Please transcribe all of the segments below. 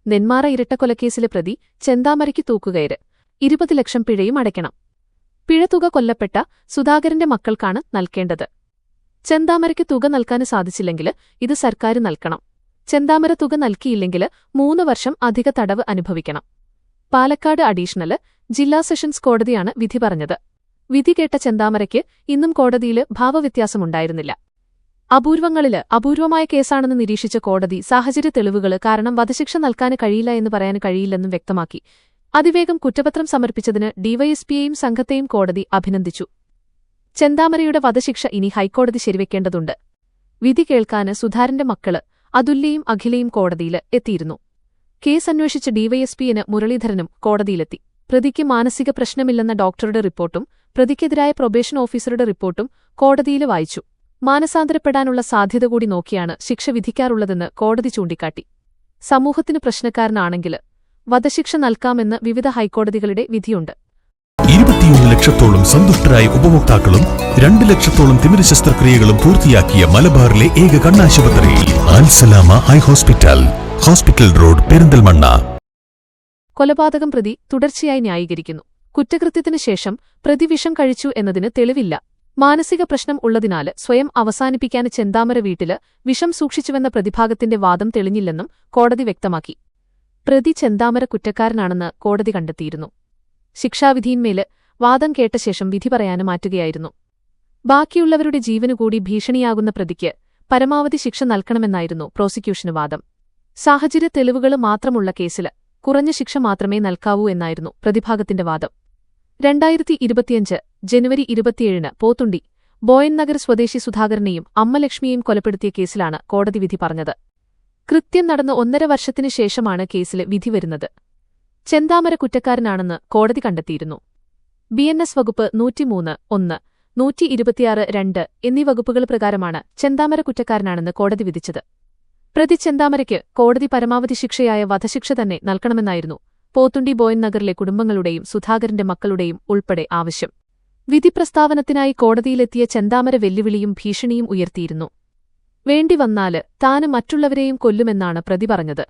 നെന്മാറ ഇരട്ടക്കൊലക്കേസിലെ പ്രതി ചെന്താമരയ്ക്ക് തൂക്കുകയറ് 20 ലക്ഷം പിഴയും അടയ്ക്കണം. പിഴത്തുക കൊല്ലപ്പെട്ട സുധാകരന്റെ മക്കൾക്കാണ് നൽകേണ്ടത്. ചെന്താമരയ്ക്ക് തുക നൽകാൻ സാധിച്ചില്ലെങ്കിൽ ഇത് സർക്കാർ നൽകണം. ചെന്താമര തുക നൽകിയില്ലെങ്കിൽ 3 വർഷം അധിക തടവ് അനുഭവിക്കണം. പാലക്കാട് അഡീഷണൽ ജില്ലാ സെഷൻസ് കോടതിയാണ് വിധി പറഞ്ഞത്. വിധി കേട്ട ചെന്താമരയ്ക്ക് ഇന്നും കോടതിയിൽ ഭാവവ്യത്യാസമുണ്ടായിരുന്നില്ല. അപൂർവമായ കേസാണെന്ന് നിരീക്ഷിച്ച കോടതി സാഹചര്യ തെളിവുകൾ കാരണം വധശിക്ഷ നൽകാൻ കഴിയില്ല എന്ന് പറയാൻ കഴിയില്ലെന്നും വ്യക്തമാക്കി. അതിവേഗം കുറ്റപത്രം സമർപ്പിച്ചതിന് ഡിവൈഎസ്പിയെയും സംഘത്തെയും കോടതി അഭിനന്ദിച്ചു. ചെന്താമരയുടെ വധശിക്ഷ ഇനി ഹൈക്കോടതി ശരിവെക്കേണ്ടതുണ്ട്. വിധി കേൾക്കാന് സുധാകരന്റെ മക്കള് അതുല്യയും അഖിലയും കോടതിയിൽ എത്തിയിരുന്നു. കേസ് അന്വേഷിച്ച ഡിവൈഎസ്പിന് മുരളീധരനും കോടതിയിലെത്തി. പ്രതിക്ക് മാനസിക പ്രശ്നമില്ലെന്ന ഡോക്ടറുടെ റിപ്പോർട്ടും പ്രതിക്കെതിരായ പ്രൊബേഷൻ ഓഫീസറുടെ റിപ്പോർട്ടും കോടതിയിൽ വായിച്ചു. മാനസാന്തരപ്പെടാനുള്ള സാധ്യത കൂടി നോക്കിയാണ് ശിക്ഷ വിധിക്കാറുള്ളതെന്ന് കോടതി ചൂണ്ടിക്കാട്ടി. സമൂഹത്തിന് പ്രശ്നക്കാരനാണെങ്കിൽ വധശിക്ഷ നൽകാമെന്ന് വിവിധ ഹൈക്കോടതികളുടെ വിധിയുണ്ട്. 21 ലക്ഷത്തോളം സന്തുഷ്ടരായ ഉപഭോക്താക്കളും 2 ലക്ഷത്തോളം തിമിര ശസ്ത്രക്രിയകളും പൂർത്തിയാക്കിയ മലബാറിലെ ഏക കണ്ണാശുപത്രി Al Salama eye hospital road, Perinthalmanna. കൊലപാതകം പ്രതി തുടർച്ചയായി ന്യായീകരിക്കുന്നു. കുറ്റകൃത്യത്തിനു ശേഷം പ്രതി വിഷം കഴിച്ചു എന്നതിന് തെളിവില്ല. മാനസിക പ്രശ്നം ഉള്ളതിനാൽ സ്വയം അവസാനിപ്പിക്കാൻ ചെന്താമര വീട്ടില് വിഷം സൂക്ഷിച്ചുവെന്ന പ്രതിഭാഗത്തിന്റെ വാദം തെളിഞ്ഞില്ലെന്നും കോടതി വ്യക്തമാക്കി. പ്രതി ചെന്താമര കുറ്റക്കാരനാണെന്ന് കോടതി കണ്ടെത്തിയിരുന്നു. ശിക്ഷാവിധിയിന്മേല് വാദം കേട്ട ശേഷം വിധി പറയാനും മാറ്റുകയായിരുന്നു. ബാക്കിയുള്ളവരുടെ ജീവനുകൂടി ഭീഷണിയാകുന്ന പ്രതിക്ക് പരമാവധി ശിക്ഷ നൽകണമെന്നായിരുന്നു പ്രോസിക്യൂഷന് വാദം. സാഹചര്യ തെളിവുകൾ മാത്രമുള്ള കേസില് കുറഞ്ഞ ശിക്ഷ മാത്രമേ നൽകാവൂ എന്നായിരുന്നു പ്രതിഭാഗത്തിന്റെ വാദം. 2025 ജനുവരി 27 പോത്തുണ്ടി ബോയൻ നഗർ സ്വദേശി സുധാകരനെയും അമ്മ ലക്ഷ്മിയെയും കൊലപ്പെടുത്തിയ കേസിലാണ് കോടതി വിധി പറഞ്ഞത്. കൃത്യം നടന്ന് 1.5 വർഷത്തിനു ശേഷമാണ് കേസില് വിധി വരുന്നത്. ചെന്താമര കുറ്റക്കാരനാണെന്ന് കോടതി കണ്ടെത്തിയിരുന്നു. BNS വകുപ്പ് 103(1), 126(2) എന്നീ വകുപ്പുകൾ പ്രകാരമാണ് ചെന്താമര കുറ്റക്കാരനാണെന്ന് കോടതി വിധിച്ചത്. പ്രതി ചെന്താമരയ്ക്ക് കോടതി പരമാവധി ശിക്ഷയായ വധശിക്ഷ തന്നെ നൽകണമെന്നായിരുന്നു പോത്തുണ്ടി ബോയൻ നഗറിലെ കുടുംബങ്ങളുടെയും സുധാകരന്റെ മക്കളുടെയും ഉൾപ്പെടെ ആവശ്യം. വിധി പ്രസ്താവനത്തിനായി കോടതിയിലെത്തിയ ചെന്താമര വെല്ലുവിളിയും ഭീഷണിയും ഉയർത്തിയിരുന്നു. വേണ്ടിവന്നാല് താന് മറ്റുള്ളവരെയും കൊല്ലുമെന്നാണ് പ്രതി പറഞ്ഞത്.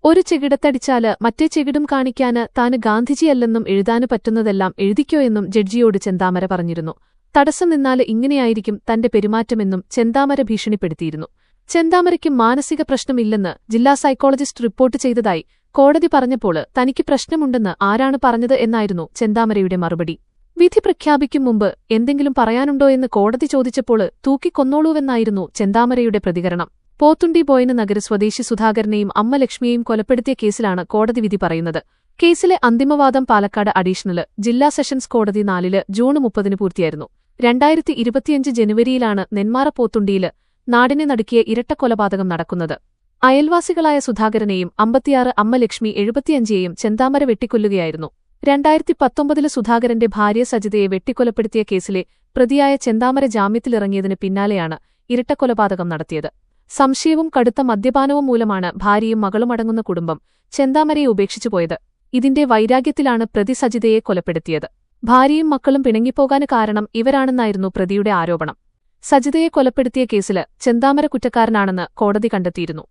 ഒരു ചെകിടത്തടിച്ചാല് മറ്റേ ചെകിടും കാണിക്കാന് താന് ഗാന്ധിജിയല്ലെന്നും എഴുതാന് പറ്റുന്നതെല്ലാം എഴുതിക്കോ എന്നും ജഡ്ജിയോട് ചെന്താമര പറഞ്ഞിരുന്നു. തടസ്സം നിന്നാല് ഇങ്ങനെയായിരിക്കും തന്റെ പെരുമാറ്റമെന്നും ചെന്താമര ഭീഷണിപ്പെടുത്തിയിരുന്നു. ചെന്താമരയ്ക്ക് മാനസിക പ്രശ്നമില്ലെന്ന് ജില്ലാ സൈക്കോളജിസ്റ്റ് റിപ്പോർട്ട് ചെയ്തതായി കോടതി പറഞ്ഞപ്പോൾ തനിക്ക് പ്രശ്നമുണ്ടെന്ന് ആരാണ് പറഞ്ഞത് എന്നായിരുന്നു ചെന്താമരയുടെ മറുപടി. വിധി പ്രഖ്യാപിക്കും മുമ്പ് എന്തെങ്കിലും പറയാനുണ്ടോ എന്ന് കോടതി ചോദിച്ചപ്പോൾ തൂക്കിക്കൊന്നോളൂവെന്നായിരുന്നു ചെന്താമരയുടെ പ്രതികരണം. പോത്തുണ്ടി ബോയൻ നഗർ സ്വദേശി സുധാകരനെയും അമ്മ ലക്ഷ്മിയെയും കൊലപ്പെടുത്തിയ കേസിലാണ് കോടതി വിധി പറയുന്നത്. കേസിലെ അന്തിമവാദം പാലക്കാട് അഡീഷണൽ ജില്ലാ സെഷൻസ് കോടതി 4 ജൂൺ 30 പൂർത്തിയായിരുന്നു. 2025 ജനുവരിയിലാണ് നെന്മാറ പോത്തുണ്ടിയിൽ നാടിനെ നടുക്കിയ ഇരട്ടക്കൊലപാതകം നടക്കുന്നത്. അയൽവാസികളായ സുധാകരനെയും 56 അമ്മ ലക്ഷ്മി 75യെയും ചെന്താമര വെട്ടിക്കൊല്ലുകയായിരുന്നു. 2019 സുധാകരന്റെ ഭാര്യ സജിതയെ വെട്ടിക്കൊലപ്പെടുത്തിയ കേസിലെ പ്രതിയായ ചെന്താമര ജാമ്യത്തിലിറങ്ങിയതിന് പിന്നാലെയാണ് ഇരട്ടക്കൊലപാതകം നടത്തിയത്. സംശയവും കടുത്ത മദ്യപാനവും മൂലമാണ് ഭാര്യയും മകളുമടങ്ങുന്ന കുടുംബം ചെന്താമരയെ ഉപേക്ഷിച്ചുപോയത്. ഇതിന്റെ വൈരാഗ്യത്തിലാണ് പ്രതി സജിതയെ കൊലപ്പെടുത്തിയത്. ഭാര്യയും മക്കളും പിണങ്ങിപ്പോകാന് കാരണം ഇവരാണെന്നായിരുന്നു പ്രതിയുടെ ആരോപണം. സജിതയെ കൊലപ്പെടുത്തിയ കേസില് ചെന്താമര കുറ്റക്കാരനാണെന്ന് കോടതി കണ്ടെത്തിയിരുന്നു.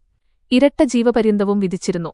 ഇരട്ട ജീവപര്യന്തവും വിധിച്ചിരുന്നു.